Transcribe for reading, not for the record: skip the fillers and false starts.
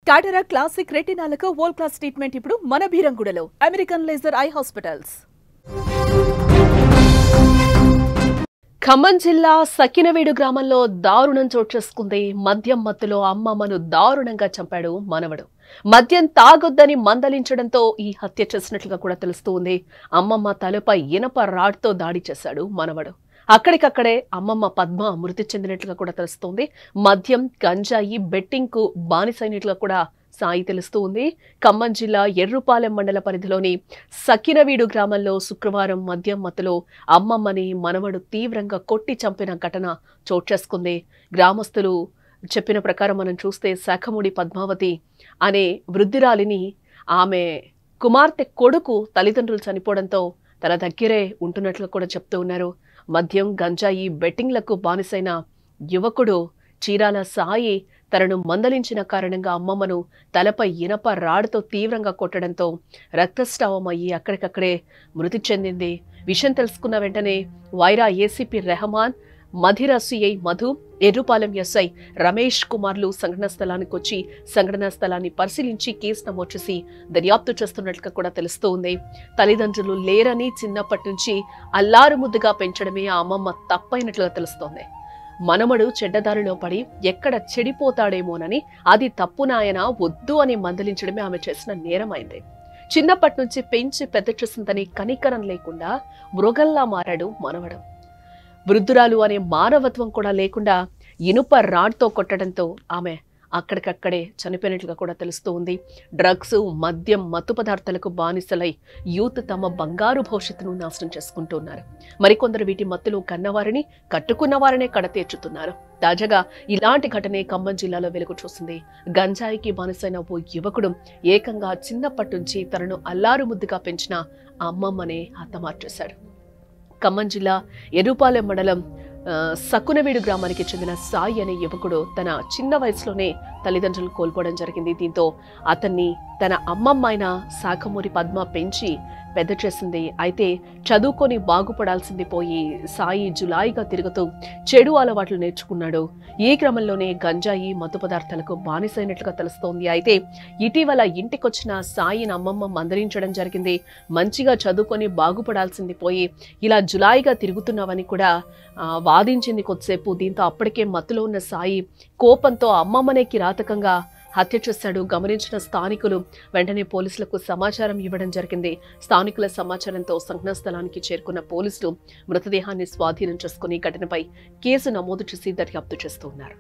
Cataract classic రెటినాలకు world class treatment ఇప్పుడు మన బీరంగూడలో American laser eye hospitals. Khammam జిల్లా సకినవీడు గ్రామంలో దారుణం చోటు చేసుకుంది. మద్యం మత్తులో అమ్మమ్మను దారుణంగా చంపాడు మనవడు. మద్యం తాగొద్దని మందలించడంతో ఈ హత్య చేసినట్లుగా కూడా తెలుస్తోంది. అమ్మమ్మ తలపై ఇనప రాడ్తో దాడి చేశాడు మనవడు. అక్కడికక్కడే అమ్మమ్మ పద్మ మృతి చెందినట్లుగా కూడా తెలుస్తోంది. మద్యం, గంజాయి, బెట్టింగ్ కు బానిసైనట్లుగా కూడా సాయి తెలుస్తూ ఉంది. ఖమ్మం జిల్లా ఎర్రుపాలెం మండల పరిధిలోని సకినవీడు గ్రామంలో శుక్రవారం మద్యం మత్తులో అమ్మమ్మని మనవడు తీవ్రంగా కొట్టి చంపిన ఘటన చోటు చేసుకుంది. గ్రామస్తులు చెప్పిన ప్రకారం మనం చూస్తే శాఖమూడి పద్మావతి అనే వృద్ధురాలిని ఆమె కుమార్తె కొడుకు తల్లిదండ్రులు చనిపోవడంతో తన దగ్గరే ఉంటున్నట్లు కూడా చెప్తూ ఉన్నారు. మద్యం, గంజాయి, బెట్టింగ్లకు బానిసైన యువకుడు చీరాల సాయి తనను మందలించిన కారణంగా అమ్మమ్మను తలపై ఇనప రాడ్తో తీవ్రంగా కొట్టడంతో రక్తస్రావం అయ్యి అక్కడికక్కడే మృతి చెందింది. విషయం తెలుసుకున్న వెంటనే Wyra ACP Rehman, Madhira CI Madhu, Errupalem SI Ramesh కుమార్లు సంఘటనా స్థలానికి వచ్చి సంఘటనా స్థలాన్ని పరిశీలించి కేసు నమోదు చేసి దర్యాప్తు చేస్తున్నట్లుగా కూడా తెలుస్తూ ఉంది. తల్లిదండ్రులు లేరని చిన్నప్పటి నుంచి అల్లారు ముద్దుగా పెంచడమే ఆ అమ్మమ్మ తప్పైనట్లుగా తెలుస్తోంది. మనమడు చెడ్డదారిలో పడి ఎక్కడ చెడిపోతాడేమోనని అది తప్పు నాయన వద్దు అని మందలించడమే ఆమె చేసిన నేరమైంది. చిన్నప్పటి నుంచి పెంచి పెద్ద చేసిందని కనికరం లేకుండా మృగల్లా మారాడు మనవడు. వృద్ధురాలు అనే మానవత్వం కూడా లేకుండా ఇనుప రాడ్తో కొట్టడంతో ఆమె అక్కడికక్కడే చనిపోయినట్లుగా కూడా తెలుస్తూ ఉంది. డ్రగ్స్, మద్యం, మత్తు పదార్థాలకు బానిసలై యూత్ తమ బంగారు భవిష్యత్తును నాశనం చేసుకుంటున్నారు. మరికొందరు వీటి మత్తులో కన్నవారిని, కట్టుకున్న వారినే కడతీర్చుతున్నారు. తాజాగా ఇలాంటి ఘటనే ఖమ్మం జిల్లాలో వెలుగు చూసింది. గంజాయికి బానిసైన ఓ యువకుడు ఏకంగా చిన్నప్పటి నుంచి తనను అల్లారు ముద్దుగా పెంచిన అమ్మమ్మనే హతమార్చేశాడు. ఖమ్మం జిల్లా ఎర్రుపాలెం మండలం సకునవీడు గ్రామానికి చెందిన సాయి అనే యువకుడు తన చిన్న వయసులోనే తల్లిదండ్రులు కోల్పోవడం జరిగింది. దీంతో అతన్ని తన అమ్మమ్మ అయిన శాఖమూరి పద్మ పెంచి పెద్ద చేసింది. అయితే చదువుకొని బాగుపడాల్సింది పోయి సాయి జులాయిగా తిరుగుతూ చెడు అలవాట్లు నేర్చుకున్నాడు. ఈ క్రమంలోనే గంజాయి, మత్తు పదార్థాలకు బానిసైనట్లుగా తెలుస్తోంది. అయితే ఇటీవల ఇంటికొచ్చిన సాయిని అమ్మమ్మ మందలించడం జరిగింది. మంచిగా చదువుకొని బాగుపడాల్సింది పోయి ఇలా జులాయిగా తిరుగుతున్నావని కూడా వాదించింది కొద్దిసేపు. దీంతో అప్పటికే మత్తులో ఉన్న సాయి కోపంతో అమ్మమ్మనే కిరాతకంగా హత్య చేశాడు. గమనించిన స్థానికులు వెంటనే పోలీసులకు సమాచారం ఇవ్వడం జరిగింది. స్థానికుల సమాచారంతో సంఘటనా స్థలానికి చేరుకున్న పోలీసులు మృతదేహాన్ని స్వాధీనం చేసుకుని ఘటనపై కేసు నమోదు చేసి దర్యాప్తు చేస్తున్నారు.